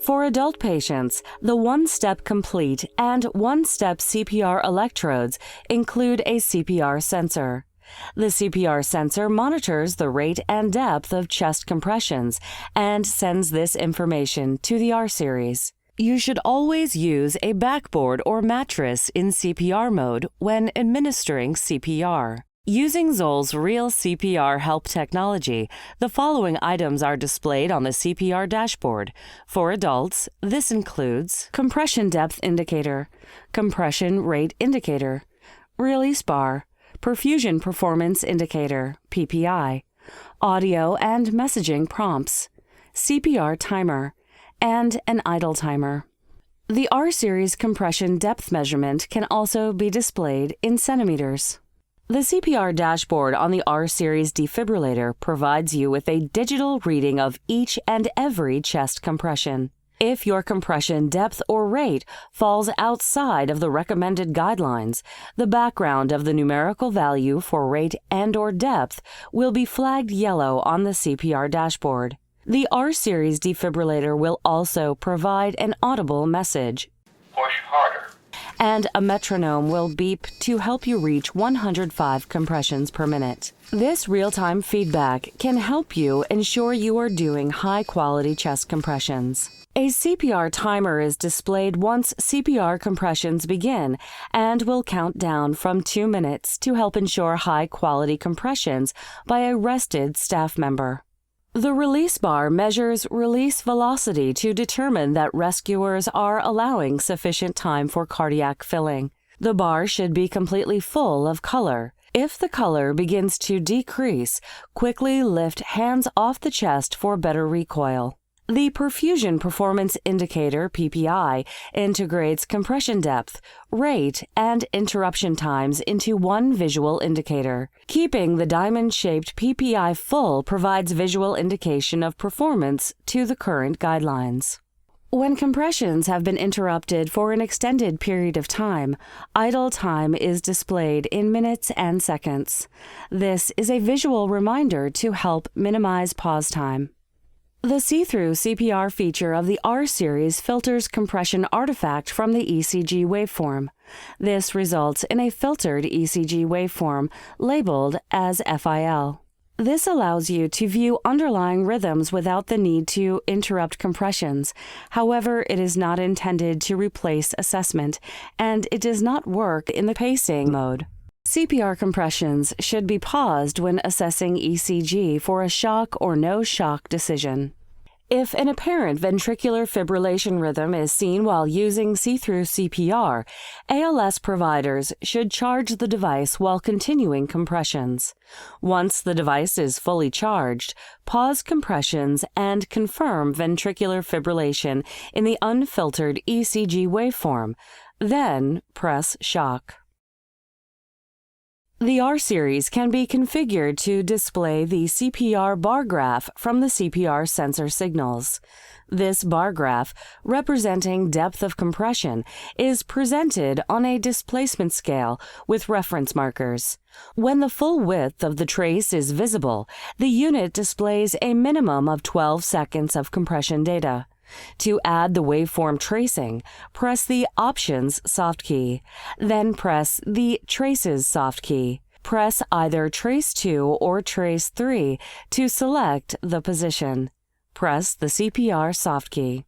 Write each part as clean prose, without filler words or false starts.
For adult patients, the one-step complete and one-step CPR electrodes include a CPR sensor. The CPR sensor monitors the rate and depth of chest compressions and sends this information to the R series. You should always use a backboard or mattress in CPR mode when administering CPR. Using Zoll's Real CPR Help technology, the following items are displayed on the CPR dashboard. For adults, this includes compression depth indicator, compression rate indicator, release bar, perfusion performance indicator, PPI, audio and messaging prompts, Cpr Timer, and an idle timer. The R-Series compression depth measurement can also be displayed in centimeters. The CPR dashboard on the R-Series defibrillator provides you with a digital reading of each and every chest compression. If your compression depth or rate falls outside of the recommended guidelines, the background of the numerical value for rate and/or depth will be flagged yellow on the CPR dashboard. The R-Series defibrillator will also provide an audible message. Push harder. And a metronome will beep to help you reach 105 compressions per minute. This real-time feedback can help you ensure you are doing high-quality chest compressions. A CPR timer is displayed once CPR compressions begin and will count down from 2 minutes to help ensure high-quality compressions by a rested staff member. The release bar measures release velocity to determine that rescuers are allowing sufficient time for cardiac filling. The bar should be completely full of color. If the color begins to decrease, quickly lift hands off the chest for better recoil. The Perfusion Performance Indicator, PPI, integrates compression depth, rate, and interruption times into one visual indicator. Keeping the diamond-shaped PPI full provides visual indication of performance to the current guidelines. When compressions have been interrupted for an extended period of time, idle time is displayed in minutes and seconds. This is a visual reminder to help minimize pause time. The See-Thru CPR feature of the R-Series filters compression artifact from the ECG waveform. This results in a filtered ECG waveform labeled as FIL. This allows you to view underlying rhythms without the need to interrupt compressions. However, it is not intended to replace assessment, and it does not work in the pacing mode. CPR compressions should be paused when assessing ECG for a shock or no shock decision. If an apparent ventricular fibrillation rhythm is seen while using See-Thru CPR, ALS providers should charge the device while continuing compressions. Once the device is fully charged, pause compressions and confirm ventricular fibrillation in the unfiltered ECG waveform. Then press shock. The R-Series can be configured to display the Cpr Bar Graph from the Cpr Sensor signals. This bar graph, representing depth of compression, is presented on a displacement scale with reference markers. When the full width of the trace is visible, the unit displays a minimum of 12 seconds of compression data. To add the waveform tracing, press the Options soft key, then press the Traces soft key. Press either Trace 2 or Trace 3 to select the position. Press the CPR soft key.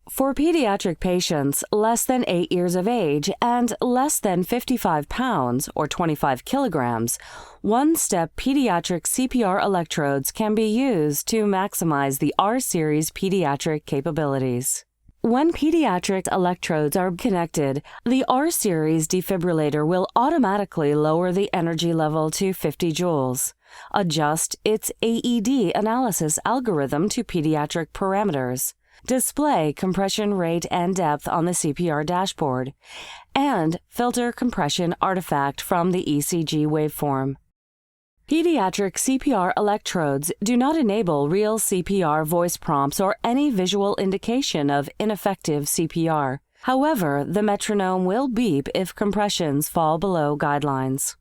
For pediatric patients less than 8 years of age and less than 55 pounds or 25 kilograms, one-step pediatric CPR electrodes can be used to maximize the R-Series pediatric capabilities. When pediatric electrodes are connected, the R-Series defibrillator will automatically lower the energy level to 50 joules. Adjust its AED analysis algorithm to pediatric parameters. Display compression rate and depth on the CPR dashboard, and filter compression artifact from the ECG waveform. Pediatric CPR electrodes do not enable real CPR voice prompts or any visual indication of ineffective CPR. However, the metronome will beep if compressions fall below guidelines.